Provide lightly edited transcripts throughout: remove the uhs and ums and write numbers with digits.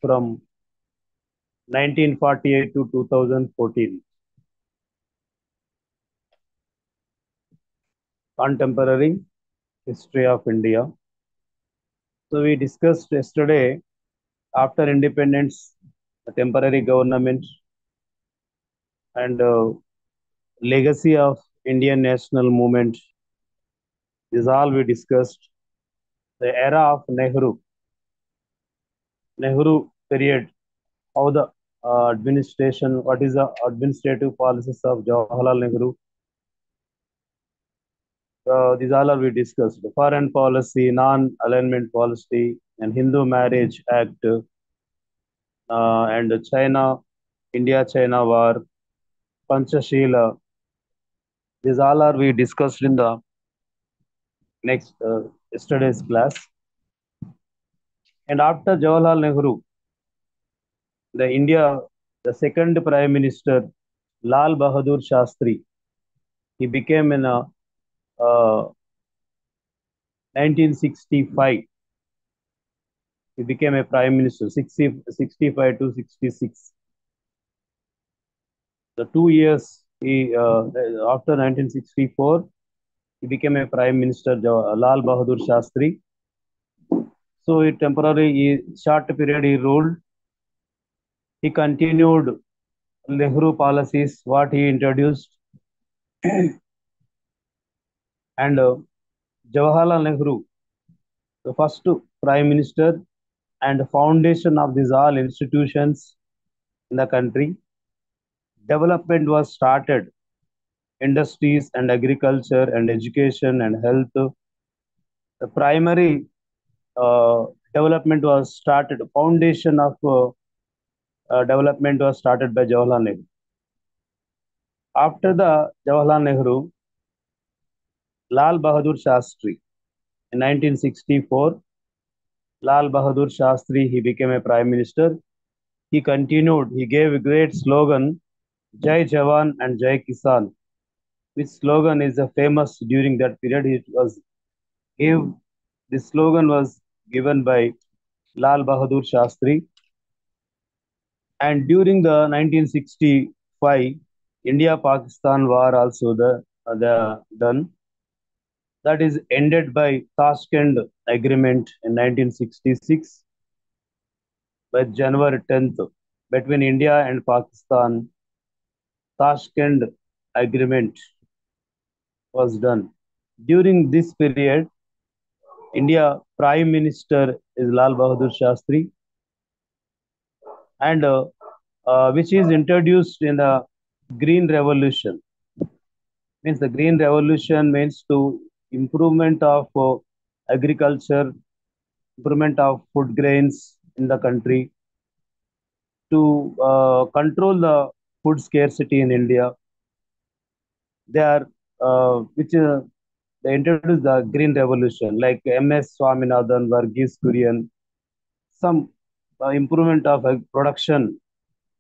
from 1948 to 2014. Contemporary history of India. So we discussed yesterday after independence, the temporary government and legacy of Indian national movement. This is all we discussed. The era of Nehru period, how the administration, what is the administrative policies of Jawaharlal Nehru. These all are we discussed. Foreign policy, non-alignment policy, and Hindu Marriage Act, and China, India-China war, Panchashila. These all are we discussed in the next yesterday's class. And after Jawaharlal Nehru, the second Prime Minister, Lal Bahadur Shastri, he became in 1965. He became a Prime Minister, 65 to 66. The 2 years after 1964, he became a Prime Minister, Lal Bahadur Shastri. So he short period he ruled. He continued Nehru policies, what he introduced. And Jawaharlal Nehru, the first Prime Minister and foundation of these all institutions in the country. Development was started, industries and agriculture and education and health. The primary development was started, foundation of development was started by Jawaharlal Nehru. After the Jawaharlal Nehru, Lal Bahadur Shastri, in 1964, Lal Bahadur Shastri, he became a Prime Minister. He continued, he gave a great slogan, Jai Jawan and Jai Kisan, which slogan is famous during that period. This slogan was given by Lal Bahadur Shastri. And during the 1965 India-Pakistan war also done. That is ended by Tashkent Agreement in 1966 by January 10th between India and Pakistan. Tashkent Agreement was done. During this period, India Prime Minister is Lal Bahadur Shastri, and which is introduced in the Green Revolution. Means the Green Revolution means to improvement of agriculture, improvement of food grains in the country, to control the food scarcity in India. They are they introduced the Green Revolution, like M.S. Swaminathan, Varghese Kurian, some improvement of production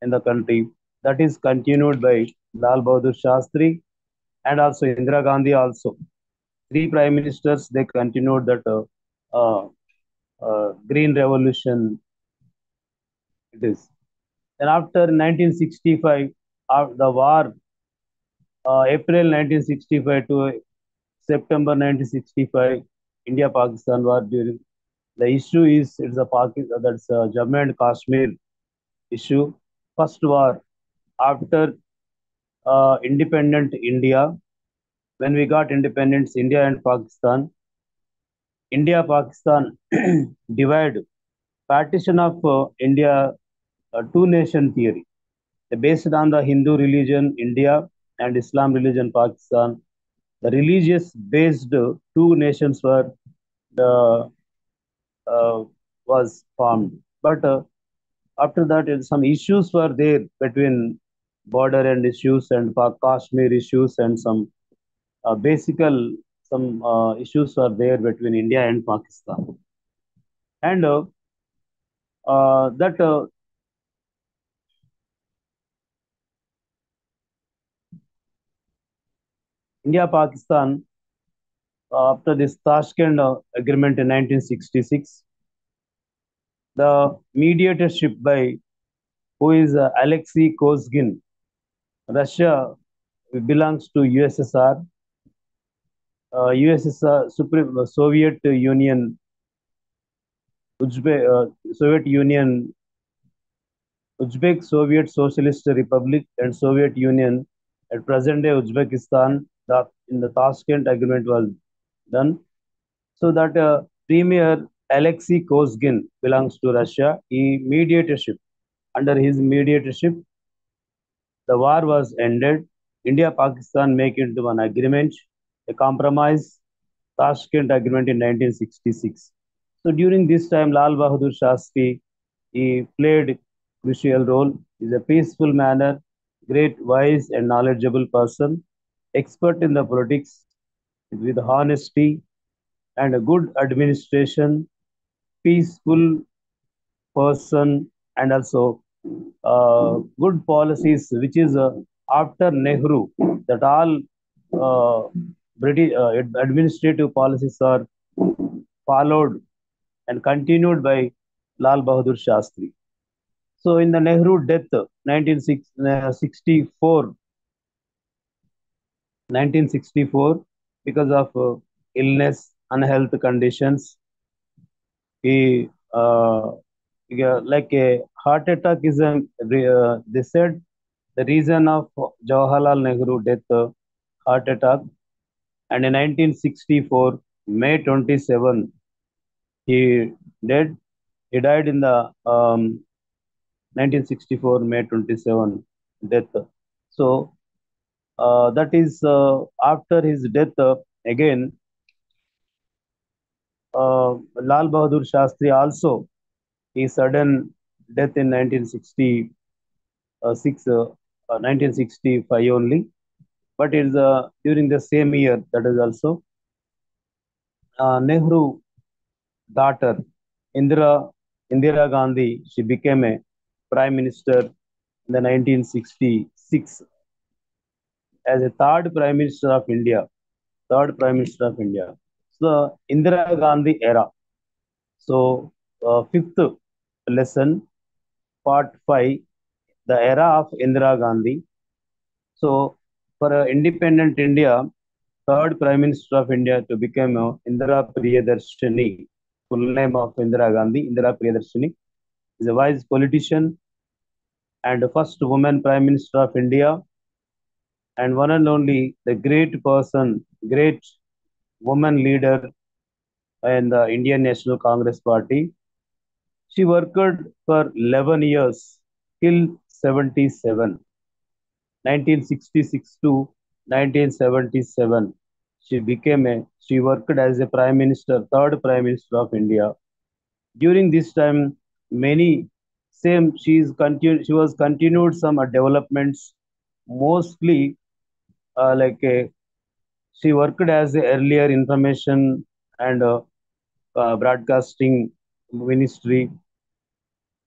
in the country. That is continued by Lal Bahadur Shastri and also Indira Gandhi also. Three prime ministers, they continued that Green Revolution. It is. Then after 1965, the war, April 1965 to September 1965, India-Pakistan war during. The issue is it's a Pakistan, that's Jammu and Kashmir issue. First war after independent India. When we got independence, India and Pakistan, India-Pakistan divide, partition of India, two-nation theory. Based on the Hindu religion, India, and Islam religion, Pakistan. The religious-based two nations was formed. But after that, some issues were there between border and issues and Kashmir issues and some some issues were there between India and Pakistan. And that India-Pakistan, after this Tashkent Agreement in 1966, The mediatorship by who is Alexei Kozgin. Russia belongs to USSR. USSR, Soviet Union, Soviet Union, Uzbek Soviet Socialist Republic, and Soviet Union at present-day Uzbekistan. In the Tashkent Agreement was done. So that Premier Alexei Kozgin belongs to Russia. He mediatorship. Under his mediatorship, the war was ended. India Pakistan make into an agreement, a compromise, Tashkent Agreement in 1966. So during this time, Lal Bahadur Shastri he played crucial role. He is a peaceful manner, great, wise, and knowledgeable person, expert in the politics with honesty and a good administration, peaceful person, and also good policies, which is after Nehru, that all uh, British administrative policies are followed and continued by Lal Bahadur Shastri. So in the Nehru death, 1964, 1964, because of illness, unhealth conditions, he like a heart attack is a they said the reason of Jawaharlal Nehru death, heart attack, and in 1964 May 27 he dead. He died in the 1964 May 27 death. So that is after his death again. Lal Bahadur Shastri also his sudden death in 1966, 1965 only, but it is during the same year, that is also Nehru daughter Indira Indira Gandhi. She became a prime minister in the 1966 as a third prime minister of India. Third prime minister of India. So Indira Gandhi era. So fifth lesson, part 5, the era of Indira Gandhi. So for independent India, third prime minister of India to become Indira Priyadarshini. Full name of Indira Gandhi, Indira Priyadarshini, is a wise politician and first woman prime minister of India, and one and only the great person, great woman leader in the Indian National Congress Party. She worked for 11 years till 77, 1966 to 1977. She worked as a prime minister, third prime minister of India. During this time, many she was continued some developments, mostly like she worked as a earlier information and broadcasting ministry,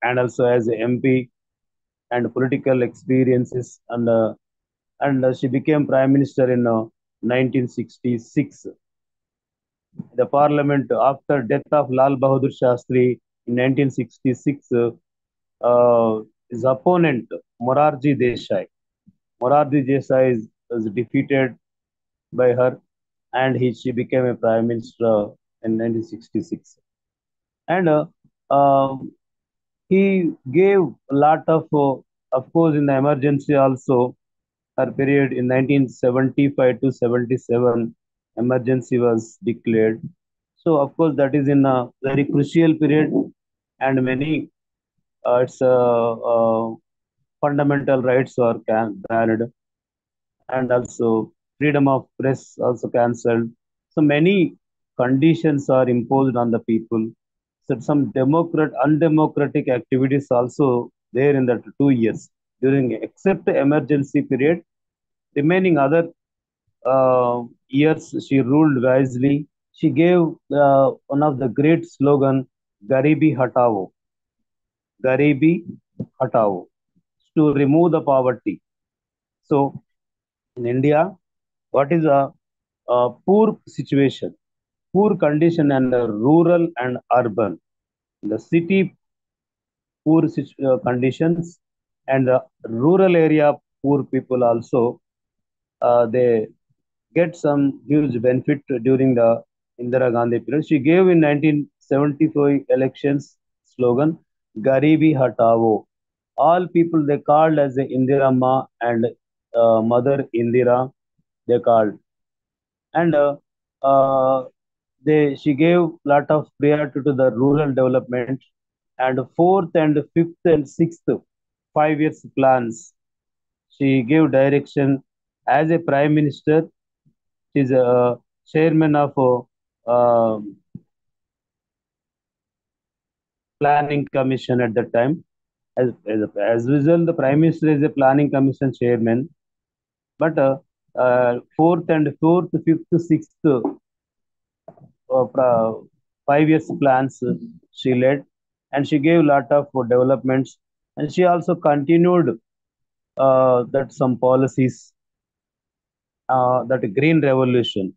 and also as a MP and political experiences, and she became prime minister in 1966. The parliament after death of Lal Bahadur Shastri in 1966, his opponent Morarji Desai. Morarji Desai was defeated by her, and she became a prime minister in 1966. And he gave a lot of course, in the emergency also, her period in 1975 to 77, emergency was declared. So, of course, that is in a very crucial period, and many its fundamental rights are banned, and also freedom of press also cancelled. So many conditions are imposed on the people. So some undemocratic activities also there in that 2 years during except the emergency period. Remaining other years, she ruled wisely. She gave one of the great slogan, "Garibi Hatao," Garibi Hatao, to remove the poverty. So in India, what is a poor situation, poor condition, and rural and urban. The city conditions, and the rural area poor people also they get some huge benefit during the Indira Gandhi period. She gave in 1975 elections slogan "Garibi Hatao." All people they called as the Indira Ma and Mother Indira they called, and she gave lot of priority to the rural development, and fourth and fifth and sixth 5 years plans. She gave direction as a prime minister. She's a chairman of planning commission at that time. As usual, the prime minister is a planning commission chairman. But fourth and fourth, fifth, sixth 5 years plans she led, and she gave lot of developments, and she also continued that some policies, that green revolution,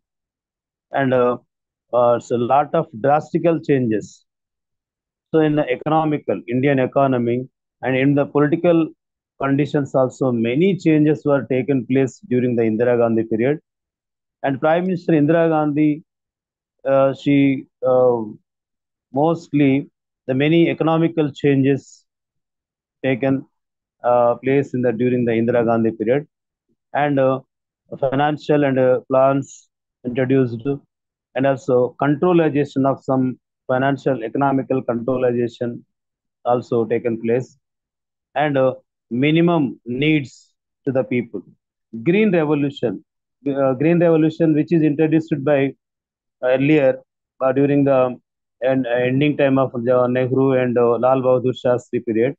and so lot of drastical changes. So in the economical Indian economy and in the political conditions also, many changes were taken place during the Indira Gandhi period. And Prime Minister Indira Gandhi, she mostly the many economical changes taken place in the during the Indira Gandhi period, and financial and plans introduced, and also controlization of some financial economical controlization also taken place, and minimum needs to the people. Green Revolution, which is introduced by earlier during the ending time of Nehru and Lal Bahadur Shastri period.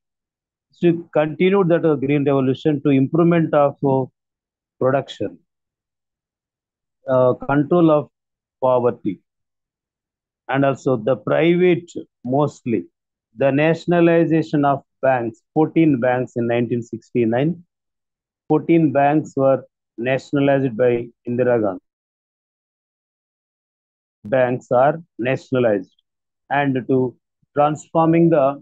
So continued that green revolution to improvement of production, control of poverty, and also the private, mostly the nationalization of banks. 14 banks in 1969. 14 banks were nationalized by Indira Gandhi. Banks are nationalized, and to transforming the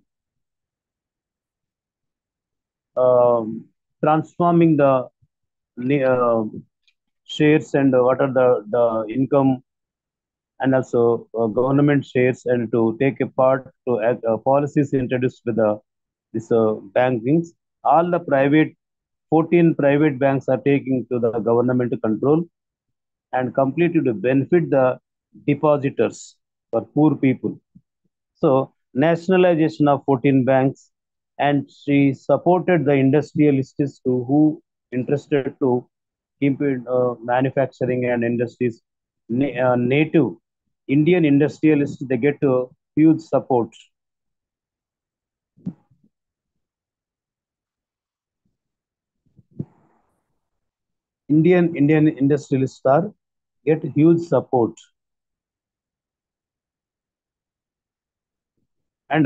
transforming the uh, shares, and what are the income, and also government shares, and to take a part to policies introduced with the this bankings. All the private 14 private banks are taking to the government control, and completely to benefit the depositors for poor people. So nationalization of 14 banks, and she supported the industrialists to who interested to keep it, manufacturing and industries. Native Indian industrialists they get huge support. Indian industrialists are get huge support, and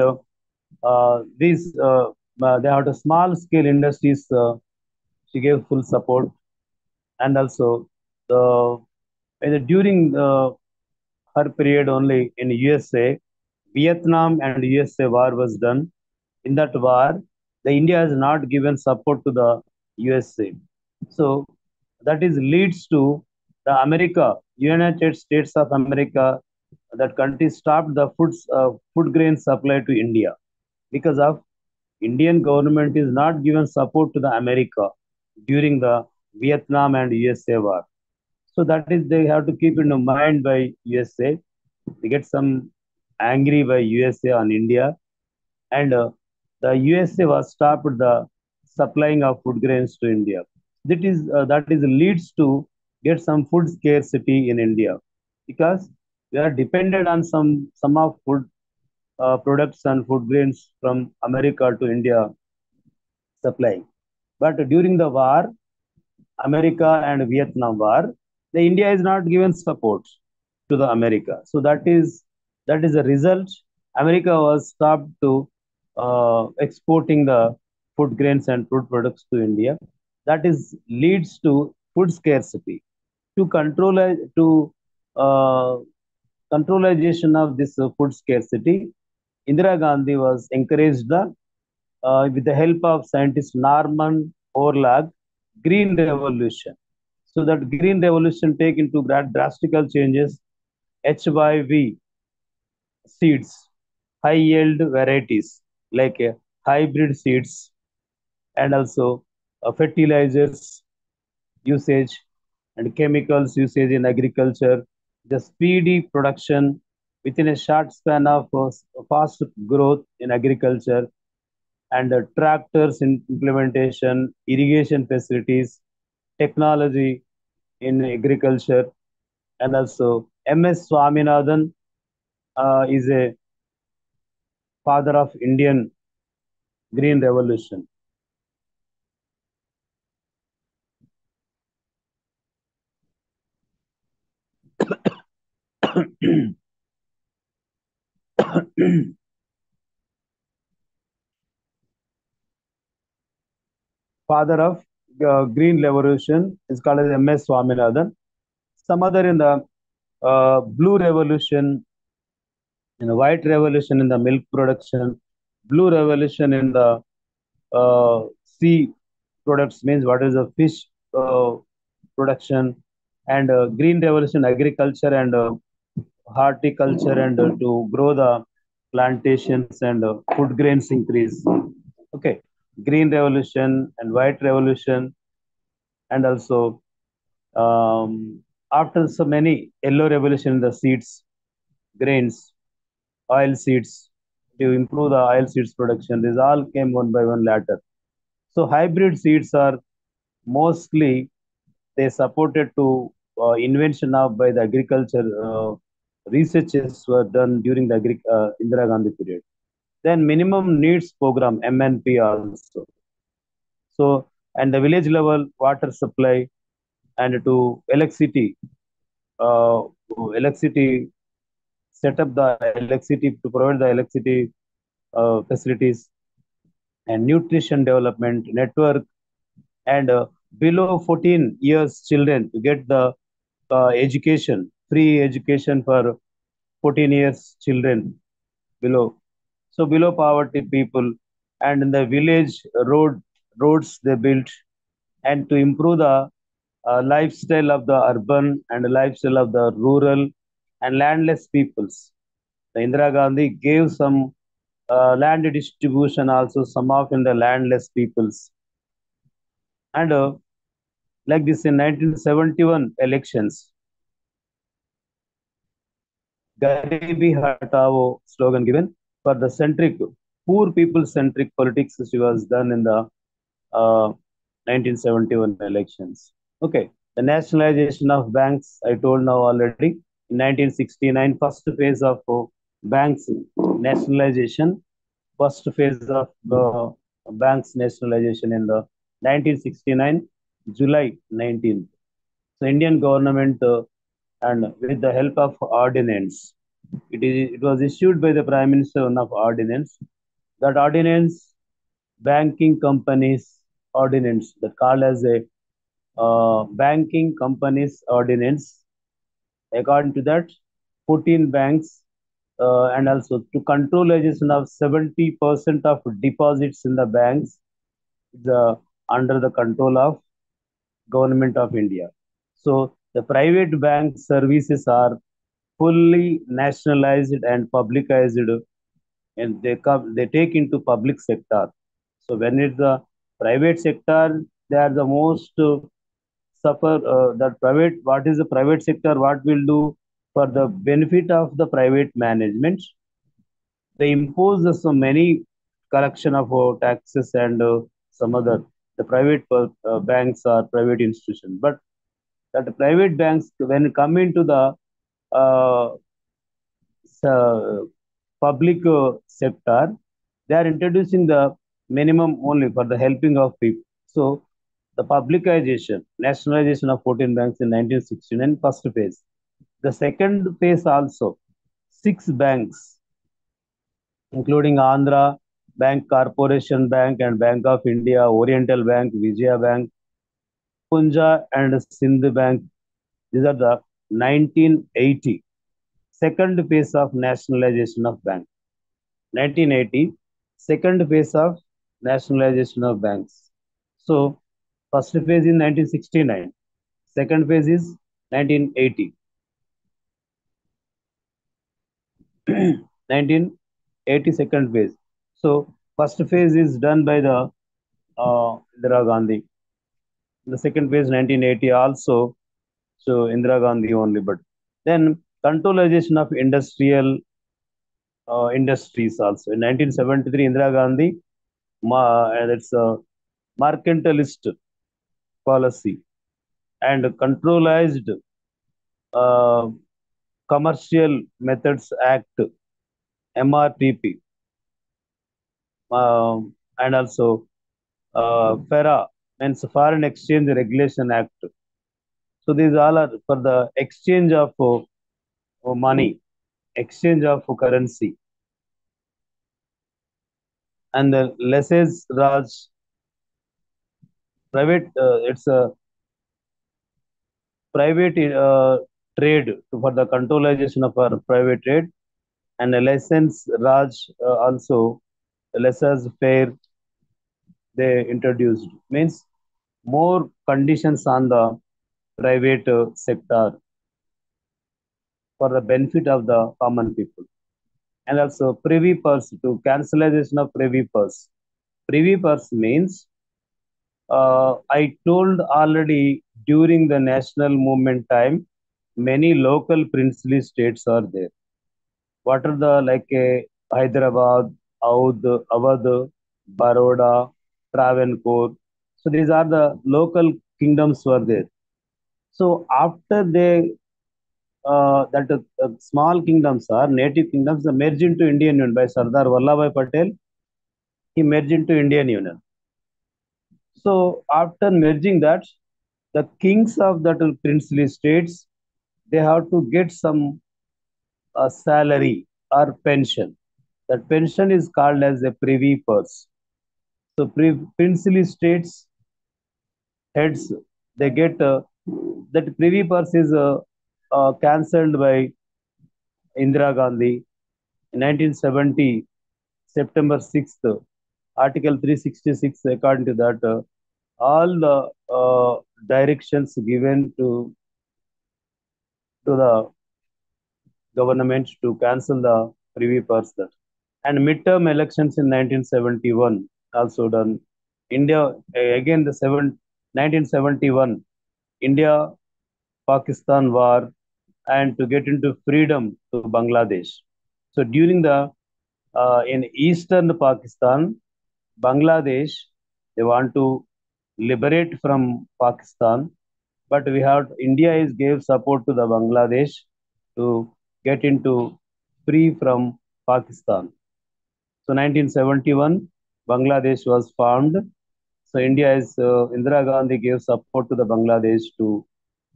these they have the small scale industries. She gave full support, and also the during her period only in USA, Vietnam and USA war was done. In that war, the India has not given support to the USA. So that is leads to the America, United States of America, that country stopped the food grain supply to India because of Indian government is not given support to the America during the Vietnam and USA war. So that is they have to keep in mind by USA. They get some angry by USA on India, and the USA was stopped the supplying of food grains to India. That is leads to get some food scarcity in India, because we are dependent on some of food products and food grains from America to India supplying. But during the war, America and Vietnam war, the India is not given support to the America. So that is a result. America was stopped to exporting the food grains and food products to India. That is leads to food scarcity. To uh, controlization of this food scarcity, Indira Gandhi was encouraged the with the help of scientist Norman Borlaug, green revolution. So that green revolution take into drastical changes HYV seeds, high yield varieties like hybrid seeds and also fertilizers usage and chemicals usage in agriculture, the speedy production within a short span of fast growth in agriculture, and tractors in implementation, irrigation facilities, technology in agriculture, and also MS Swaminathan is a father of Indian Green Revolution. Father of Green Revolution is called as MS Swaminathan. Some other in the blue revolution, in the white revolution in the milk production, blue revolution in the sea products means what is the fish production, and green revolution agriculture and horticulture and to grow the plantations and food grains increase. Okay, green revolution and white revolution, and also after so many yellow revolution in the seeds, grains, oil seeds to improve the oil seeds production. These all came one by one later. So hybrid seeds are mostly they supported to invention of by the agriculture researches were done during the Indira Gandhi period. Then minimum needs program MNP also. So and the village level water supply and to uh, electricity set up the electricity to provide the electricity facilities and nutrition development network, and below 14 years children to get the education, free education for 14 years children below. So below poverty people, and in the village roads they built, and to improve the lifestyle of the urban and the lifestyle of the rural and landless peoples. The Indira Gandhi gave some land distribution also some of in the landless peoples, and like this in 1971 elections, Garibi Hatao slogan given for the centric, poor people centric politics which was done in the 1971 elections. Okay, the nationalization of banks, I told now already. In 1969, first phase of banks nationalization, first phase of the banks nationalization in the 1969, July 19th. So Indian government and with the help of ordinance, it was issued by the Prime Minister one of ordinance. That ordinance, banking companies ordinance, that called as a banking companies ordinance. According to that, 14 banks and also to controlization of 70% of deposits in the banks the under the control of government of India. So the private bank services are fully nationalized and publicized, and they take into public sector. So when it's the private sector, they are the most suffer that private. What is the private sector? What will do for the benefit of the private management? They impose so many collection of taxes and some other the private banks or private institutions, but that the private banks when come into the uh, public sector, they are introducing the minimum only for the helping of people. So the publicization, nationalization of 14 banks in 1969, first phase. The second phase also, six banks, including Andhra Bank, Corporation Bank, and Bank of India, Oriental Bank, Vijaya Bank, Punja, and Sindh Bank. These are the 1980 second phase of nationalization of bank. 1980 second phase of nationalization of banks. So, first phase in 1969, second phase is 1980. 1980 second phase. So, first phase is done by the Indira Gandhi. The second phase 1980 also, so Indira Gandhi only. But then controlization of industries also. In 1973, Indira Gandhi, that's a mercantilist policy and controlized uh, Commercial Methods Act (MRTP) and also FERA means Foreign Exchange Regulation Act. So these all are for the exchange of money, exchange of currency, and the laissez Raj private. It's a private trade for the controlization of our private trade, and a license Raj also laissez faire they introduced means more conditions on the private sector for the benefit of the common people. And also privy purse to cancellation of privy purse. Privy purse means I told already during the national movement time, many local princely states are there. What are the like Hyderabad, Awadh, Baroda, Travancore. So these are the local kingdoms were there. So after they that small kingdoms are native kingdoms, they merged into Indian Union by Sardar Vallabhbhai Patel. He merged into Indian Union. So after merging that, the kings of that princely states they have to get some salary or pension. That pension is called as a privy purse. So princely states heads they get that privy purse is cancelled by Indira Gandhi in 1970 September 6th. Article 366 according to that all the directions given to the government to cancel the privy purse that. And midterm elections in 1971 also done. India again the 1971 India Pakistan war and to get into freedom to Bangladesh. So during the in eastern Pakistan, Bangladesh, they want to liberate from Pakistan, but we have India is gave support to the Bangladesh to get into free from Pakistan. So 1971, Bangladesh was formed. So India is Indira Gandhi gave support to the Bangladesh to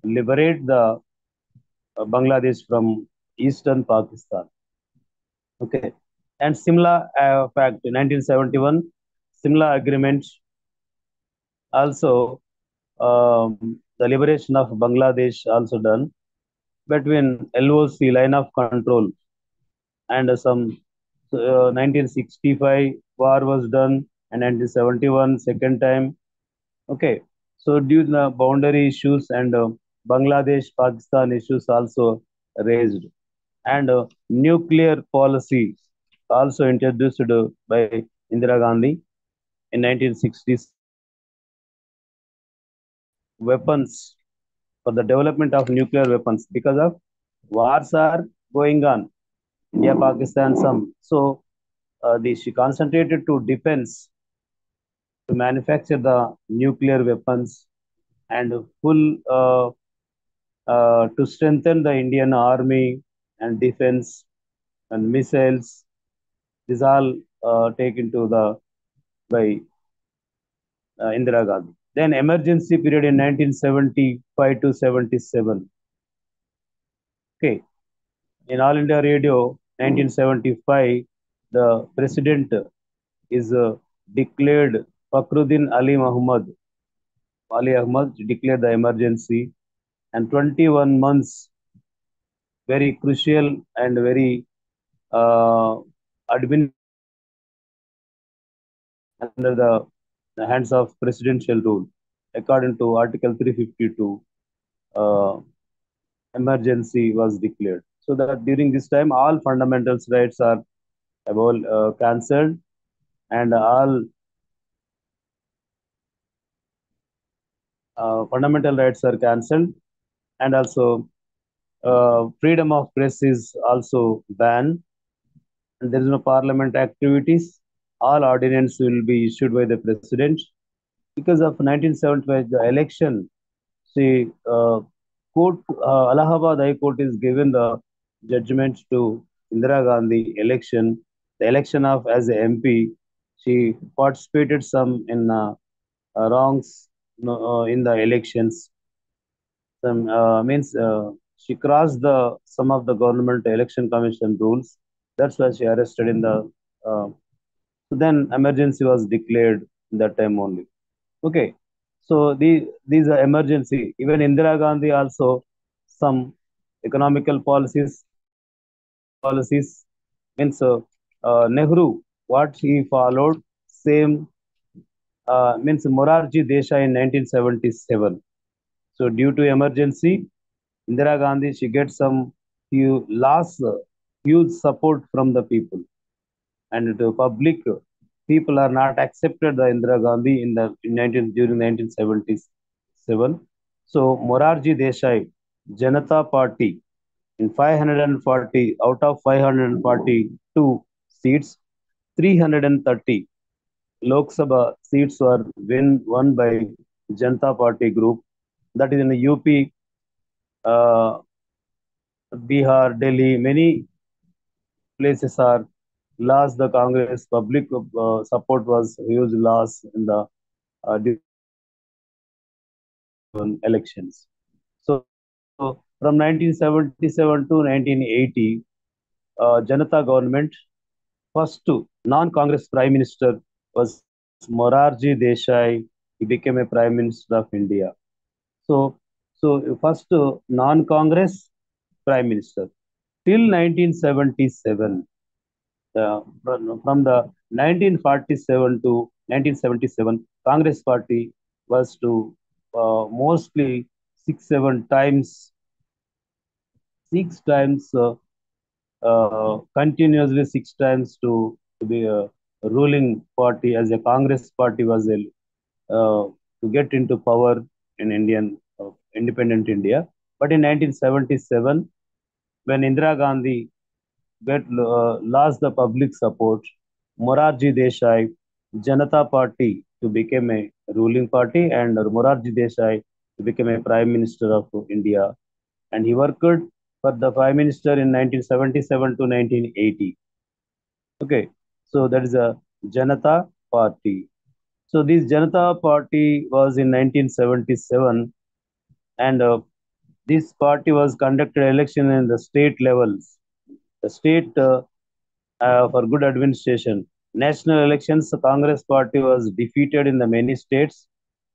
liberate the Bangladesh from eastern Pakistan. Okay, and Simla fact 1971 Simla Agreement also the liberation of Bangladesh also done between LOC line of control and some 1965 war was done and 1971 second time. Okay, so due to the boundary issues and Bangladesh Pakistan issues also raised and nuclear policy also introduced by Indira Gandhi in 1967 weapons for the development of nuclear weapons because of wars are going on India Pakistan some so she concentrated to defense to manufacture the nuclear weapons and full to strengthen the Indian army and defense and missiles. These all taken to the by Indira Gandhi. Then emergency period in 1975 to 77. Okay, in All India Radio 1975, the president is declared Fakhruddin Ali Ahmad declared the emergency and 21 months very crucial and very uh, admin under the hands of presidential rule. According to Article 352, uh, emergency was declared. So that during this time, all fundamental rights are cancelled, and all fundamental rights are cancelled, and also freedom of press is also banned, and there is no parliament activities. All ordinance will be issued by the president. Because of 1975, the election, see, Allahabad High Court is given the judgment to Indira Gandhi election, the election of as a MP. She participated some in wrongs, in the elections. Some means she crossed the some of the government election commission rules. That's why she arrested in the. Uh, so then emergency was declared that time only. Okay, so these are emergency. Even Indira Gandhi also some economical policies, social policies. Means Nehru, what he followed, same means Morarji Desai in 1977. So due to emergency, Indira Gandhi she gets some lost huge support from the people, and to public people are not accepted the Indira Gandhi in the in 19 during 1977. So Morarji Desai, Janata Party, in 540 out of 542 seats, 330 Lok Sabha seats were won by Janata Party group. That is in the UP, uh, Bihar, Delhi. Many places are lost. The Congress public support was huge loss in the elections. So from 1977 to 1980, Janata government first non-Congress prime minister was Morarji Desai. He became a prime minister of India. So, so first non-Congress prime minister till 1977. From the 1947 to 1977, Congress party was to mostly six, 7 times, 6 times continuously 6 times to be a ruling party as a Congress party was a to get into power in Indian independent India. But in 1977, when Indira Gandhi lost the public support, Morarji Desai, Janata Party to become a ruling party, and Morarji Desai to become a prime minister of India, and he worked for the prime minister in 1977 to 1980. Okay, so that is a Janata Party. So this Janata Party was in 1977, and this party was conducted election in the state levels. The state for good administration. National elections, the Congress party was defeated in the many states.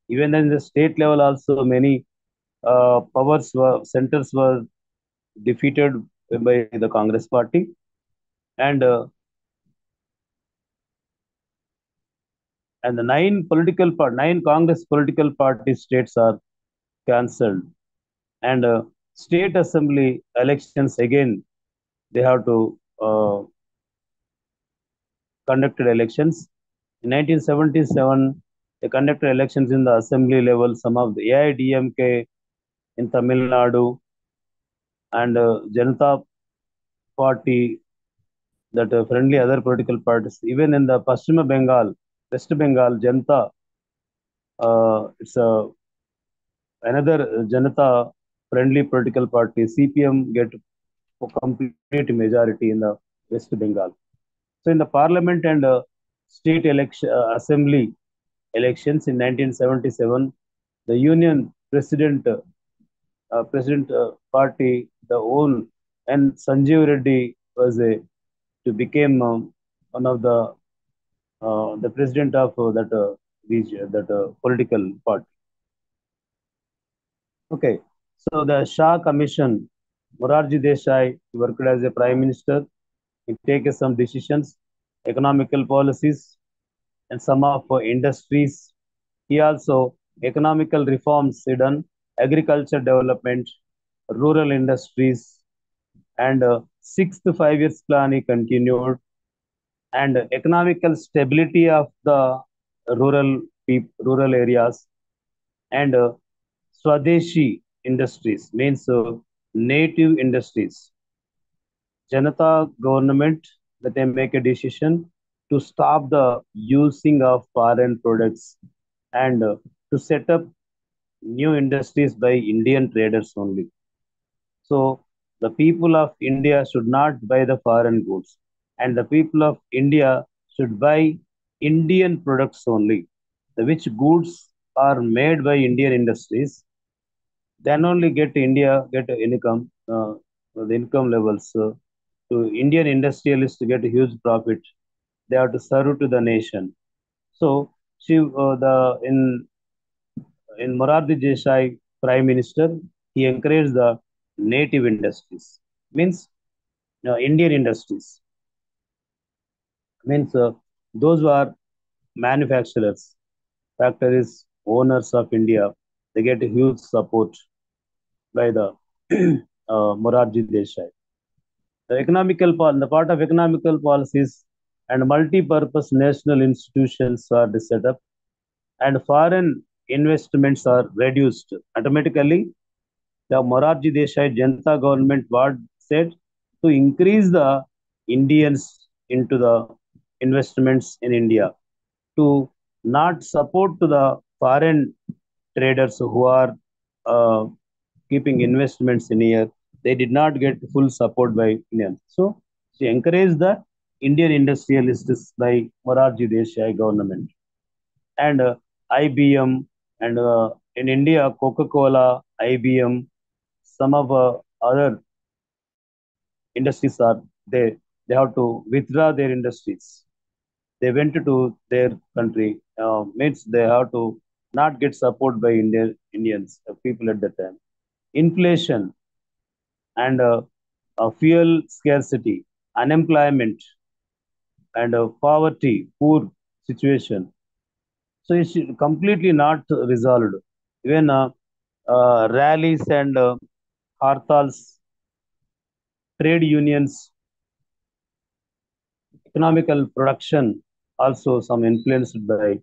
Even in the state level, also many centers were defeated by the Congress party, and the nine Congress political party states are cancelled, and state assembly elections again they have to conducted elections. In 1977, they conducted elections in the assembly level. Some of the AIDMK in Tamil Nadu and Janata Party, that friendly other political parties, even in the Paschima Bengal, West Bengal, Janata, it's another Janata friendly political party. CPM get a complete majority in the West Bengal. So in the parliament and state election assembly elections in 1977, the Union President party, the own, and Sanjeev Reddy was a to become one of the president of that region, that political party. Okay, so the Shah Commission, Morarji Desai worked as a prime minister. He takes some decisions, economical policies, and some of industries. He also economical reforms he done, agriculture development, rural industries, and sixth 5 years plan he continued, and economical stability of the rural areas, and Swadeshi industries means native industries. Janata government that they make a decision to stop the using of foreign products, and to set up new industries by Indian traders only. So the people of India should not buy the foreign goods, and the people of India should buy Indian products only. The which goods are made by Indian industries, then only get India get income, the income levels. To Indian industrialists to get a huge profit, they have to serve to the nation. So the in Morarji Desai, Prime Minister, he encouraged the native industries, means Indian industries, means those who are manufacturers, factories, owners of India, they get a huge support by the Morarji Desai. The part of economical policies and multi-purpose national institutions are set up, and foreign investments are reduced automatically. The Morarji Desai Janata government what said to increase the Indians into the investments in India, to not support to the foreign traders who are uh, keeping investments in here. They did not get full support by Indians. So she encouraged the Indian industrialists by Morarji Desai government, and IBM, and in India Coca-Cola, IBM, some of other industries are they have to withdraw their industries. They went to their country, means they have to not get support by Indians people at that time. Inflation, and fuel scarcity, unemployment, and poverty, poor situation. So it's completely not resolved. Even rallies and hartals, trade unions, economical production, also some influenced by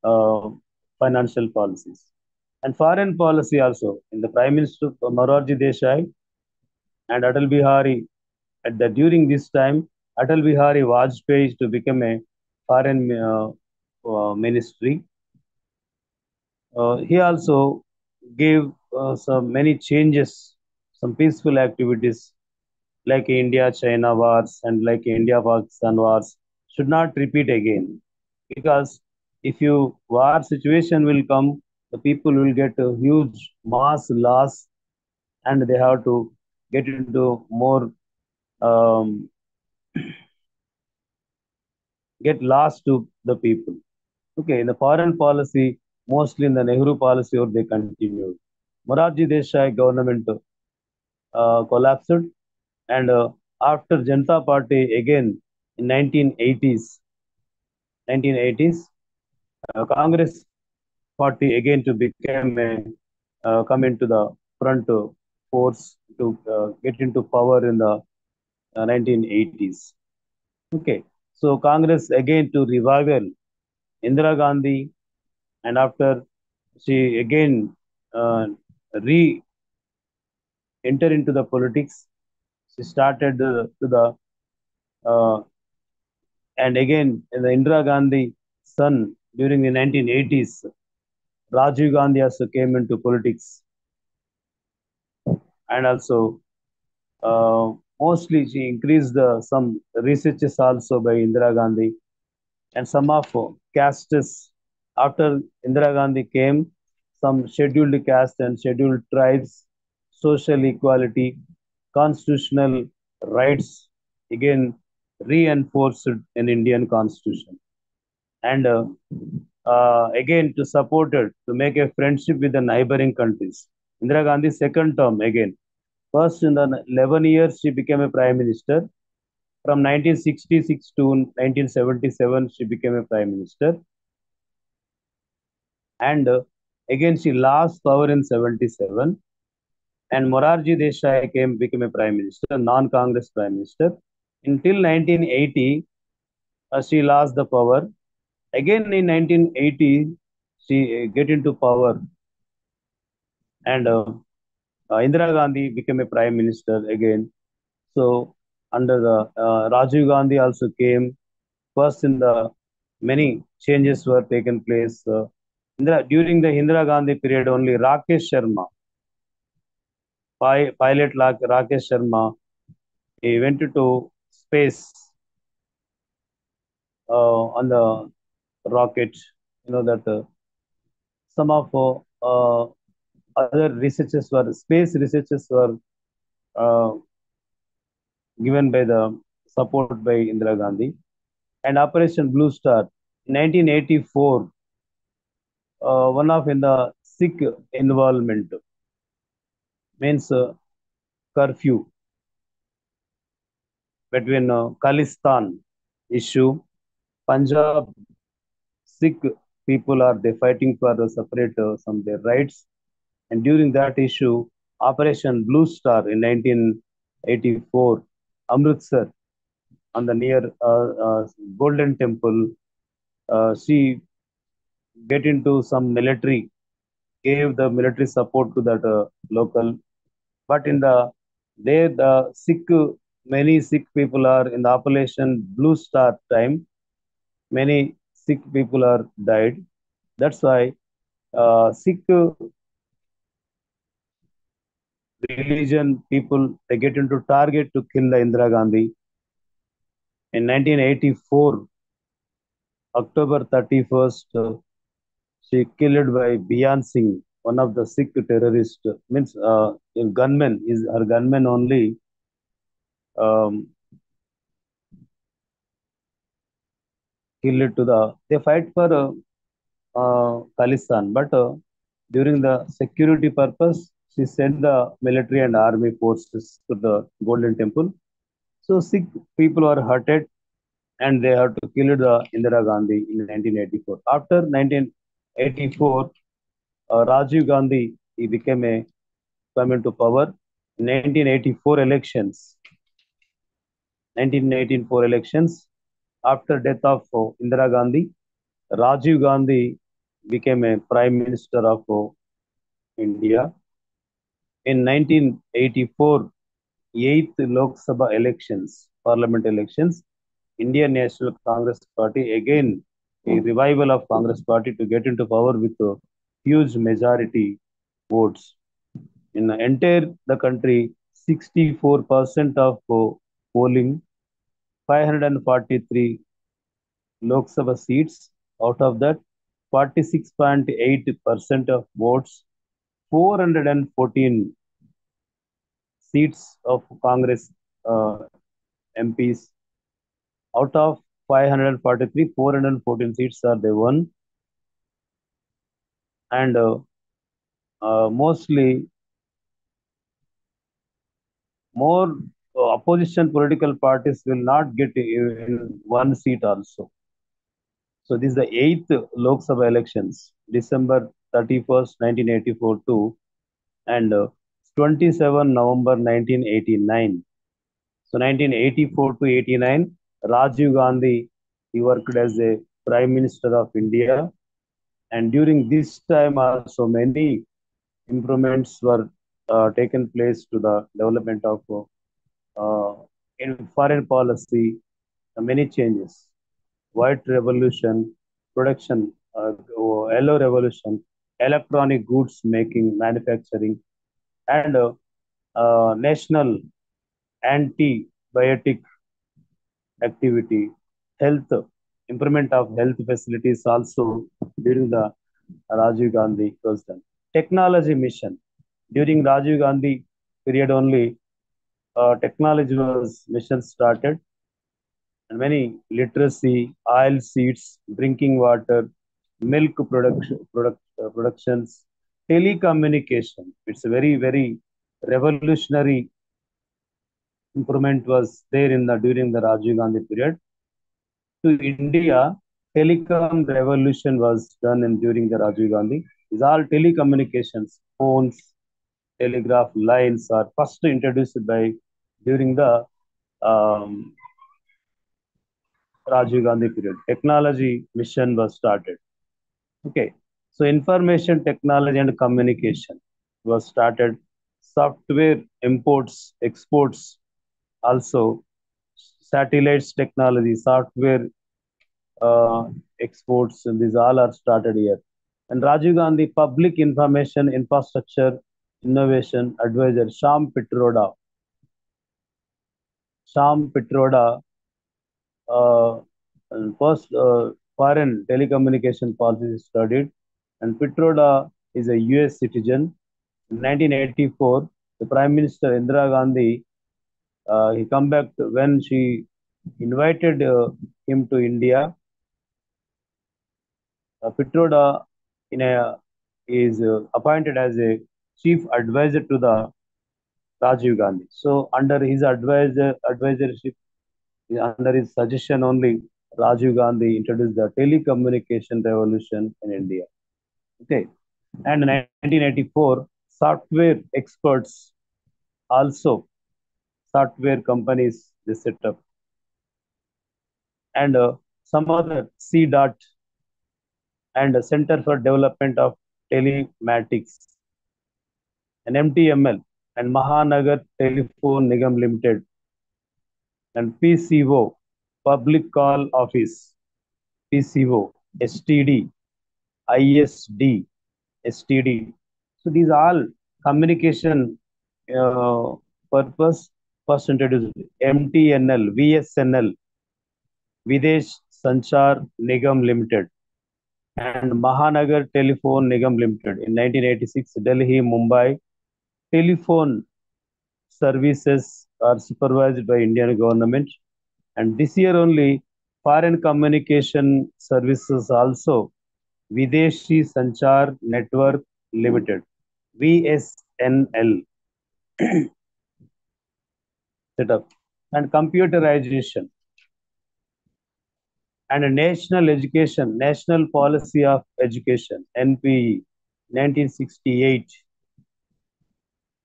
uh, financial policies. And foreign policy also, in the Prime Minister Morarji Desai and Atal Bihari, during this time, Atal Bihari Vajpayee to become a foreign ministry. He also gave some many changes, some peaceful activities like India-China wars and like India-Pakistan wars should not repeat again. Because if you war situation will come, the people will get a huge mass loss, and they have to get into more um, get lost to the people. Okay, in the foreign policy, mostly in the Nehru policy, or they continued. Morarji Desai government collapsed, and after Janata Party again in 1980s, Congress Party again to become a come into the front force to get into power in the 1980s. Okay, so Congress again to revival Indira Gandhi, and after she again re enter into the politics, she started to the uh, and again in the Indira Gandhi son during the 1980s, Rajiv Gandhi also came into politics, and also mostly she increased some researches also by Indira Gandhi, and some of castes after Indira Gandhi came, some scheduled caste and scheduled tribes, social equality, constitutional rights again reinforced in Indian constitution, and again to support it to make a friendship with the neighboring countries. Indira Gandhi's second term again. First, in the 11 years, she became a prime minister. From 1966 to 1977, she became a prime minister. And again, she lost power in 77. And Morarji Desai became a prime minister, non-Congress prime minister. Until 1980, she lost the power. Again in 1980, she get into power, and Indira Gandhi became a prime minister again. So under the Rajiv Gandhi also came first in the many changes were taken place. During the Indira Gandhi period, only Rakesh Sharma, pilot Rakesh Sharma, he went to space on the rocket. You know that some of other researchers were space researchers were uh, given by the support by Indira Gandhi. And Operation Blue Star in 1984, one of in the Sikh involvement means curfew between Khalistan issue. Punjab Sikh people are they fighting for separate some their rights, and during that issue, Operation Blue Star in 1984, Amritsar on the near Golden Temple, she get into some military, gave the military support to that local. But in the there, the Sikh, many Sikh people are in the Operation Blue Star time. Many Sikh people are died. That's why Sikh religion people they get into target to kill the Indira Gandhi. In 1984, October 31st, she killed by Bian Singh, one of the Sikh terrorists. Means a gunman is her gunman only. Um, Killed to the they fight for Khalistan, but during the security purpose, she sent the military and army forces to the Golden Temple. So Sikh people were hurted, and they had to kill the Indira Gandhi in 1984. After 1984, Rajiv Gandhi he became a come into power. 1984 elections, 1984 elections. After death of Indira Gandhi, Rajiv Gandhi became a prime minister of India. In 1984, 8th Lok Sabha elections, parliament elections, Indian National Congress Party again a revival of Congress Party to get into power with a huge majority votes. In the entire the country, 64% of polling, 543 Lok Sabha seats. Out of that, 46.8% of votes, 414 seats of Congress MPs. Out of 543, 414 seats are they won. And mostly more opposition political parties will not get in one seat also. So this is the 8th Lok Sabha elections, December 31st, 1984 to and 27 November 1989. So 1984 to 89, Rajiv Gandhi, he worked as a Prime Minister of India. And during this time also many improvements were taken place to the development of uh, in foreign policy, many changes. White revolution, production, yellow revolution, electronic goods making, manufacturing, and national antibiotic activity, health, improvement of health facilities also during the Rajiv Gandhi was done. Technology mission. During Rajiv Gandhi period only, technology was mission started, and many literacy, oil seeds, drinking water, milk productions, telecommunication. It's a very, very revolutionary improvement was there in the during the Rajiv Gandhi period. To India, telecom revolution was done in during the Rajiv Gandhi. These all telecommunications, phones, telegraph lines are first introduced by during the um, Rajiv Gandhi period. Technology mission was started. Okay, so information technology and communication was started. Software imports, exports, also satellites technology, software exports, and these all are started here. And Rajiv Gandhi Public Information Infrastructure Innovation Advisor Sham Pitroda uh, first foreign telecommunication policy studied, and Pitroda is a U.S. citizen. In 1984, the Prime Minister Indira Gandhi he come back when she invited him to India. Pitroda in a, is appointed as a chief advisor to the Rajiv Gandhi. So under his advisorship, under his suggestion only, Rajiv Gandhi introduced the telecommunication revolution in India. Okay, and in 1984, software experts also software companies they set up, and some other C dot and Center for Development of Telematics and MTML and Mahanagar Telephone Nigam Limited and PCO Public Call Office PCO STD ISD STD. So these all communication uh, purpose first introduced MTNL VSNL Videsh Sanchar Nigam Limited and Mahanagar Telephone Nigam Limited in 1986. Delhi Mumbai telephone services are supervised by Indian government, and this year only foreign communication services also Videshi Sanchar Network Limited VSNL set up, and computerization and a national policy of education NPE 1968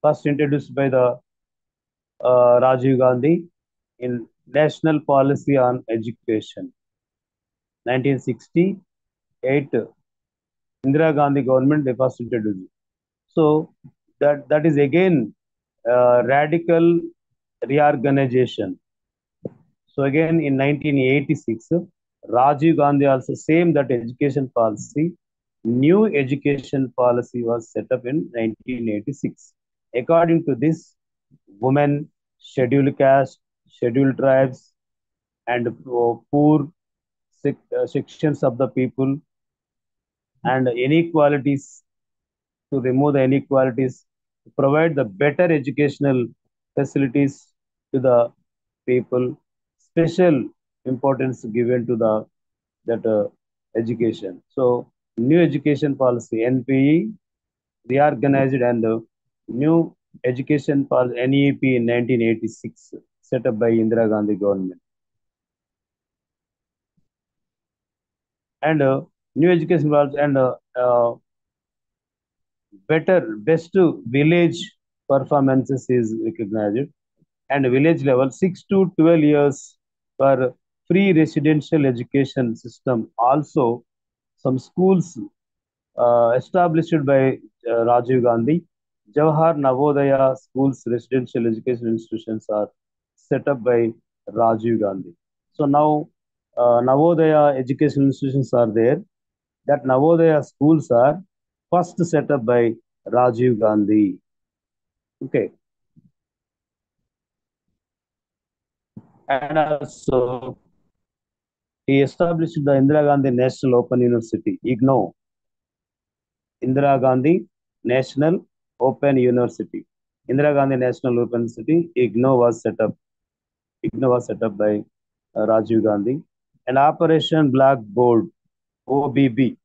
first introduced by the Rajiv Gandhi in National Policy on Education 1968 Indira Gandhi government they first introduced. So that is again radical reorganization. So again in 1986, Rajiv Gandhi also same that education policy, new education policy was set up in 1986. According to this, women, scheduled caste, scheduled tribes, and poor sections of the people and inequalities to remove the inequalities, to provide the better educational facilities to the people, special importance given to the that education. So new education policy NPE reorganized and new education policy NEP in 1986 set up by Indira Gandhi government. And new education policy and best village performances is recognized, and village level 6 to 12 years for free residential education system. Also some schools established by Rajiv Gandhi. Jawahar Navodaya schools residential education institutions are set up by Rajiv Gandhi. So now Navodaya education institutions are there. That Navodaya schools are first set up by Rajiv Gandhi. Okay. And also, he established the Indira Gandhi National Open University, IGNOU, Indira Gandhi National Open University. Indira Gandhi National Open University, IGNOU was set up. IGNOU was set up by Rajiv Gandhi. And Operation Blackboard, OBB,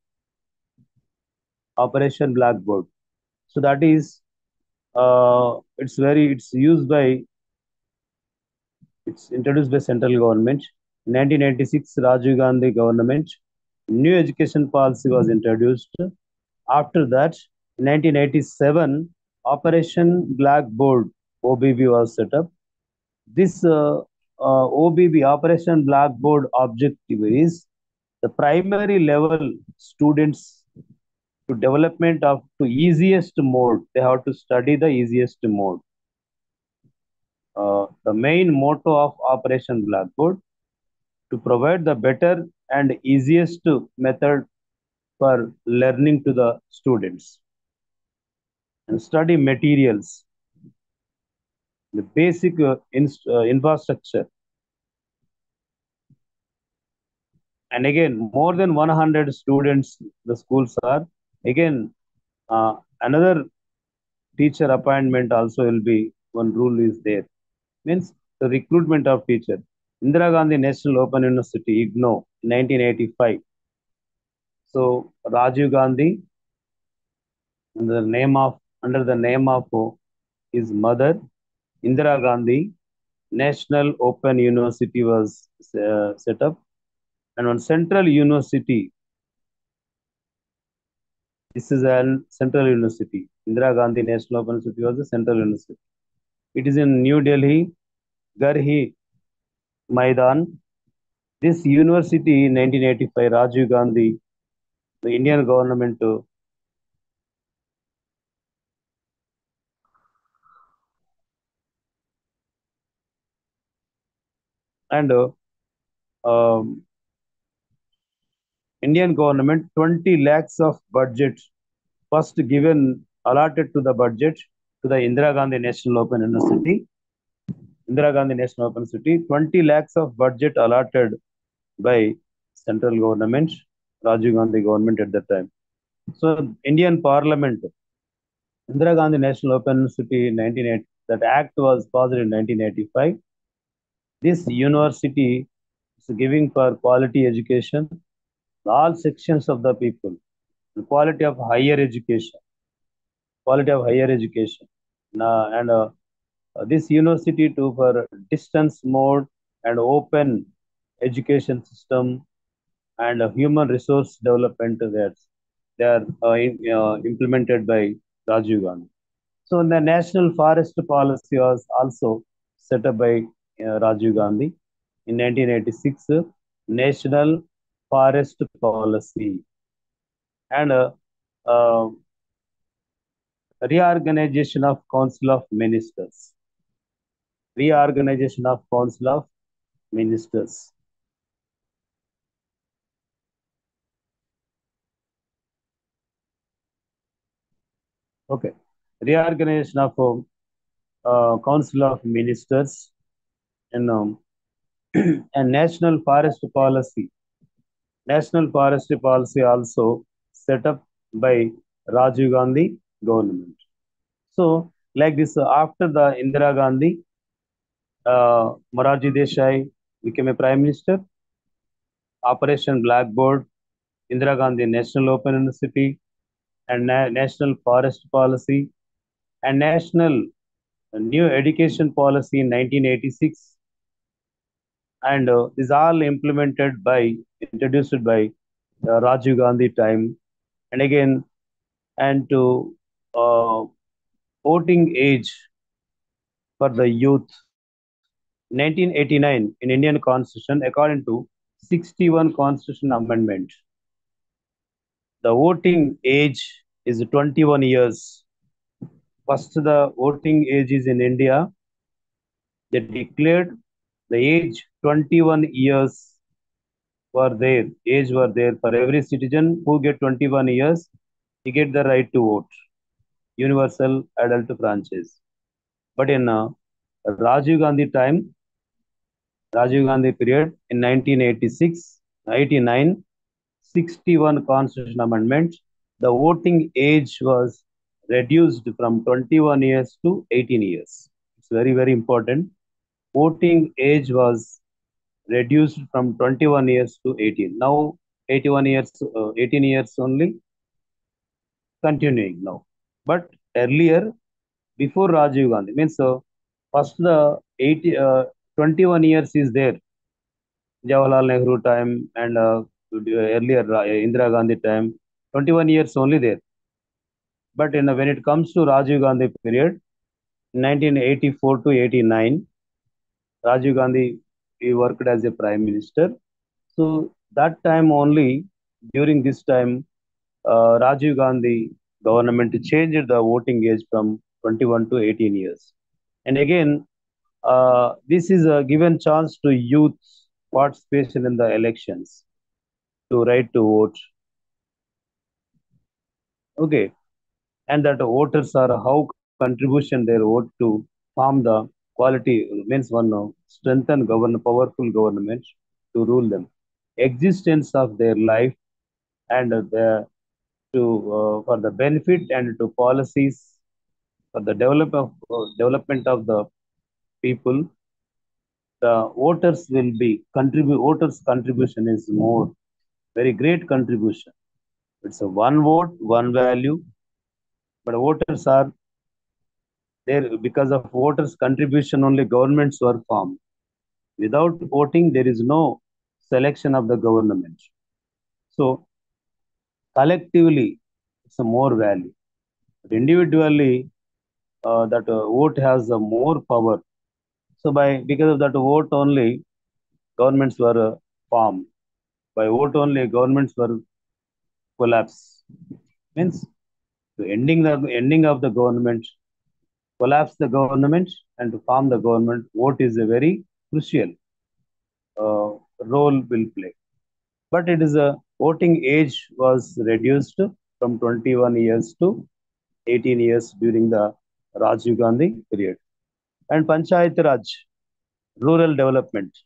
Operation Blackboard. So that is, it's used by It's introduced by central government. In 1996, Rajiv Gandhi government, new education policy was introduced. After that, in 1987, Operation Blackboard (OBB) was set up. This OBB, Operation Blackboard, objective is the primary level students to development of to easiest mode. They have to study the easiest mode. The main motto of Operation Blackboard to provide the better and easiest method for learning to the students and study materials, the basic infrastructure. And again, more than 100 students, the schools are. Again, another teacher appointment also will be one rule is there. Means the recruitment of teacher. Indira Gandhi National Open University, IGNOU, 1985. So Rajiv Gandhi, under the name of his mother, Indira Gandhi, National Open University was set up, and one central university. This is a central university. Indira Gandhi National Open University was a central university. It is in New Delhi, Garhi Maidan. This university in 1985, Rajiv Gandhi, the Indian government and um, Indian government 20 lakhs of budget first given allotted to the budget to the Indira Gandhi National Open University. Indira Gandhi National Open University, 20 lakhs of budget allotted by central government, Rajiv Gandhi government at that time. So Indian Parliament, Indira Gandhi National Open University in 1980, that act was passed in 1985. This university is giving for quality education, all sections of the people, the quality of higher education, quality of higher education. And this university too for distance mode and open education system and human resource development that they are implemented by Rajiv Gandhi. So the national forest policy was also set up by Rajiv Gandhi in 1986, National Forest Policy and uh, reorganization of Council of Ministers. Reorganization of Council of Ministers. Okay. Reorganization of Council of Ministers and and National Forest Policy. National Forestry Policy also set up by Rajiv Gandhi government. So, like this, after the Indira Gandhi, Morarji Desai became a prime minister. Operation Blackboard, Indira Gandhi National Open University, and National Forest Policy, and National New Education Policy in 1986. And is all implemented by, introduced by Rajiv Gandhi time. And again, and to uh, voting age for the youth 1989 in Indian Constitution, according to 61 Constitution Amendment, the voting age is 21 years. First, the voting age is in India. They declared the age 21 years were there. Age were there for every citizen who get 21 years. He get the right to vote. Universal adult franchise. But in Rajiv Gandhi time, Rajiv Gandhi period in 1986, 89, 61 Constitution Amendment, the voting age was reduced from 21 years to 18 years. It's very, very important. Voting age was reduced from 21 years to 18. Now, 81 years, 18 years only, continuing now. But earlier, before Rajiv Gandhi, means first the 80, 21 years is there. Jawaharlal Nehru time and earlier Indira Gandhi time, 21 years only there. But when it comes to Rajiv Gandhi period, 1984 to 89, Rajiv Gandhi he worked as a prime minister. So that time only, during this time, Rajiv Gandhi government changed the voting age from 21 to 18 years. And again, this is a given chance to youth participation in the elections to right to vote. Okay, and that voters are how contribution their vote to form the quality means one strengthen govern powerful government to rule them. Existence of their life and the to for the benefit and to policies for the development of the people, the voters will be contribute. Voters' contribution is more very great contribution. It's a one vote, one value, but voters are there because of voters' contribution. Only governments were formed. Without voting, there is no selection of the government. So collectively, it's a more value. But individually, that vote has a more power. So by because of that vote only, governments were formed. By vote only, governments were collapsed. Means to ending of the government, collapse the government, and to form the government, vote is a very crucial role will play. But it is a voting age was reduced from 21 years to 18 years during the Rajiv Gandhi period. And Panchayat Raj, rural development,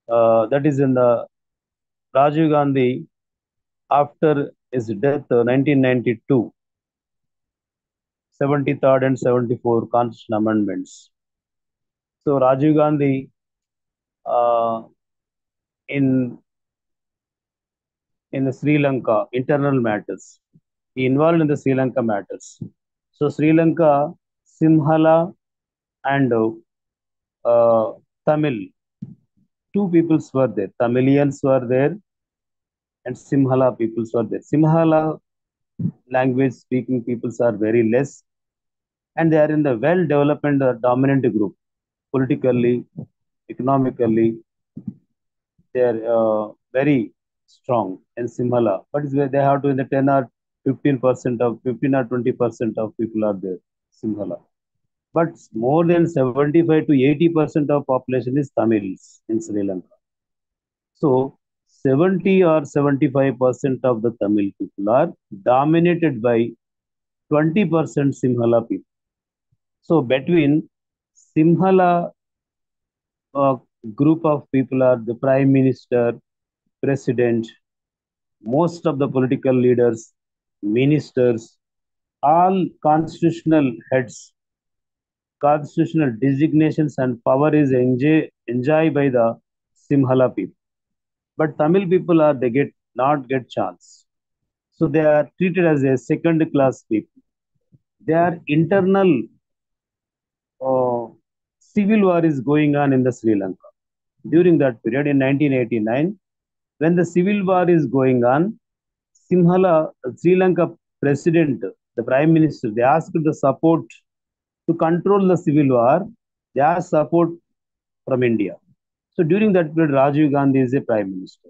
that is in the Rajiv Gandhi after his death, 1992, 73rd and 74 Constitution amendments. So Rajiv Gandhi, uh, in the Sri Lanka internal matters, he involved in the Sri Lanka matters. So Sri Lanka, Simhala and Tamil, two peoples were there. Tamilians were there and Simhala peoples were there. Simhala language speaking peoples are very less and they are in the well developed and dominant group politically, economically. They are very strong in Simhala, but they have to in the 10 or 15% of 15 or 20% of people are there, Simhala. But more than 75 to 80% of population is Tamils in Sri Lanka. So 70 or 75% of the Tamil people are dominated by 20% Simhala people. So between Simhala group of people are the prime minister, president, most of the political leaders, ministers, all constitutional heads, constitutional designations and power is enjoyed by the Simhala people. But Tamil people are they get not get chance. So they are treated as a second class people. Their internal uh, civil war is going on in the Sri Lanka. During that period in 1989, when the civil war is going on, Simhala, Sri Lanka president, the prime minister, they asked the support to control the civil war. They asked support from India. So during that period, Rajiv Gandhi is a prime minister.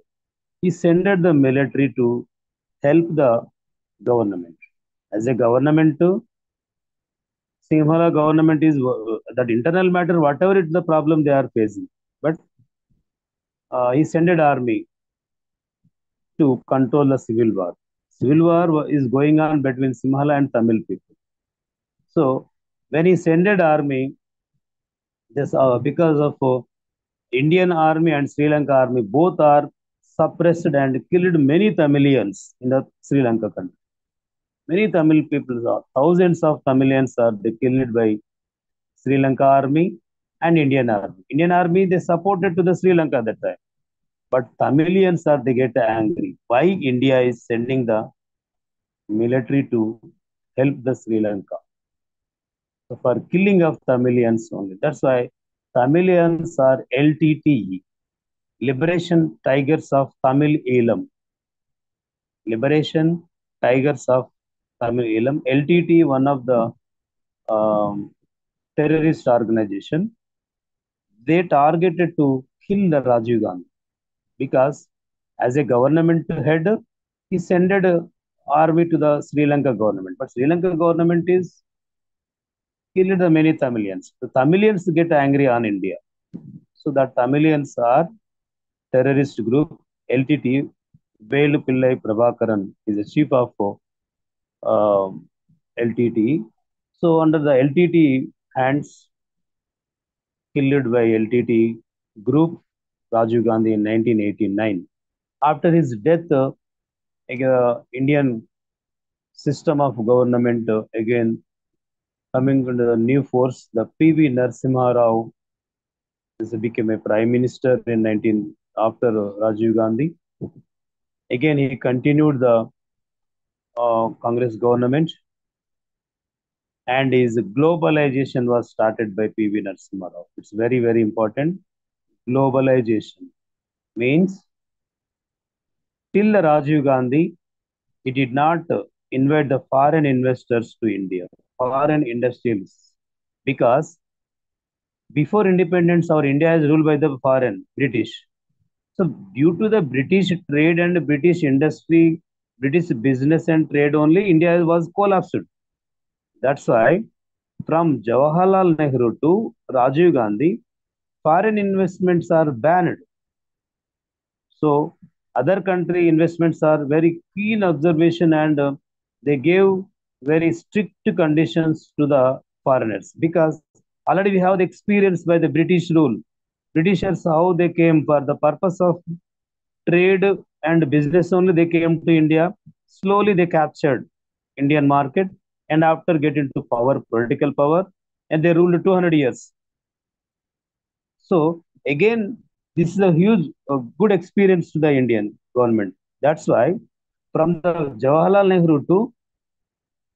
He sent the military to help the government. As a government, Simhala government is that internal matter, whatever it's the problem they are facing. But he sent army to control the civil war. Civil war is going on between Simhala and Tamil people. So when he sent army, this because of Indian army and Sri Lanka army both are suppressed and killed many Tamilians in the Sri Lanka country. Many Tamil people, thousands of Tamilians are killed by Sri Lanka army and Indian army. Indian army they supported to the Sri Lanka at that time, but Tamilians are they get angry. Why India is sending the military to help the Sri Lanka? So for killing of Tamilians only. That's why Tamilians are LTTE, Liberation Tigers of Tamil Eelam. Liberation Tigers of Tamil Eelam. LTT, one of the um, terrorist organization. They targeted to kill the Rajiv Gandhi because as a government head, he sent a army to the Sri Lanka government. But Sri Lanka government is killed the many Tamilians. The Tamilians get angry on India. So that Tamilians are terrorist group LTT. Velu Pillai Prabhakaran is the chief of LTT. So under the LTT hands, killed by LTT group Rajiv Gandhi in 1989. After his death, Indian system of government again coming under the new force. The P.V. Narasimha Rao became a prime minister in 19 after Rajiv Gandhi. Again, he continued the Congress government, and his globalization was started by P.V. Narasimha Rao. It's very, very important. Globalization means till Rajiv Gandhi, he did not invite the foreign investors to India, foreign industrials, because before independence, our India is ruled by the foreign British. So due to the British trade and British industry, British business and trade only, India was collapsed. That's why from Jawaharlal Nehru to Rajiv Gandhi, foreign investments are banned. So other country investments are very keen observation, and they gave very strict conditions to the foreigners because already we have the experience by the British rule. Britishers how they came for the purpose of trade and business only they came to India. Slowly they captured Indian market, and after getting to power, political power, and they ruled 200 years. So again, this is a huge, good experience to the Indian government. That's why from the Jawaharlal Nehru to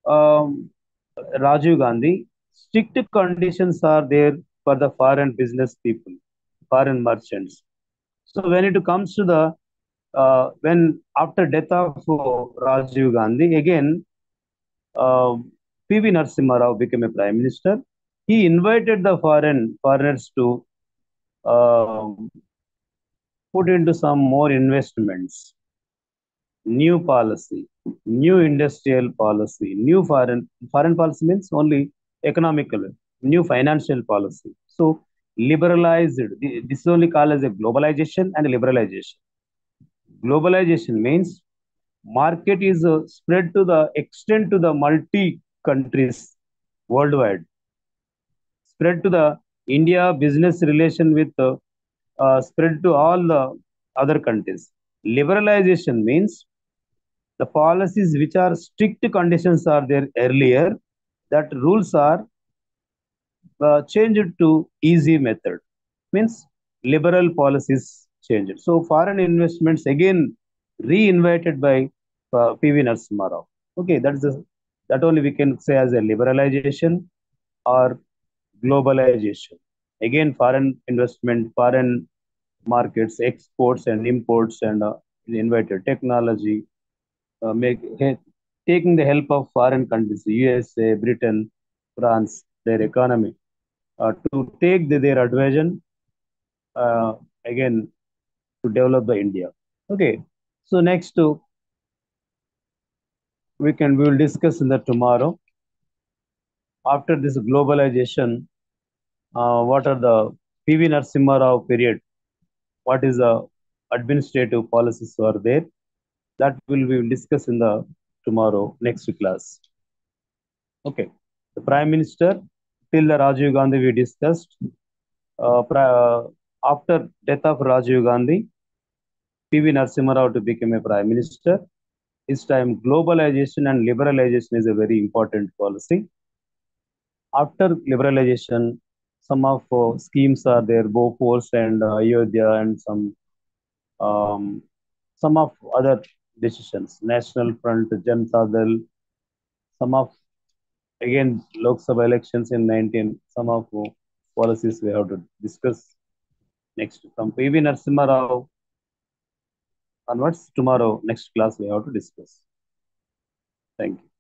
Rajiv Gandhi, strict conditions are there for the foreign business people, foreign merchants. So when it comes to the when after death of Rajiv Gandhi, again uh, P.V. Narasimha Rao became a prime minister. He invited the foreigners to uh, put into some more investments, new policy, new industrial policy, new foreign policy means only economical, new financial policy. So liberalized. This is only called as a globalization and liberalization. Globalization means market is spread to the extent to the multi countries worldwide, spread to the India business relation with spread to all the other countries. Liberalization means the policies which are strict conditions are there earlier, that rules are changed to easy method. Means liberal policies changed. So foreign investments again re-invited by P.V. Narasimha Rao. Okay, that only we can say as a liberalization or globalization. Again, foreign investment, foreign markets, exports and imports, and invited technology, taking the help of foreign countries, USA, Britain, France, their economy, to take their advantage uh, again to develop the India. Okay, so next we will discuss in the tomorrow. After this globalization, what are the P.V. Narasimha Rao period? What is the administrative policies are there? That will we will discuss in the tomorrow next class. Okay, the Prime Minister till the Rajiv Gandhi we discussed. After death of Rajiv Gandhi, P.V. Narasimha Rao to become a Prime Minister. This time, globalization and liberalization is a very important policy. After liberalization, some of schemes are there, Bofors and Ayodhya, and um, some of other decisions, National Front, Janata Dal, some of again Lok Sabha elections in 19, some of policies we have to discuss next. From PV Narasimha Rao onwards, tomorrow, next class, we have to discuss. Thank you.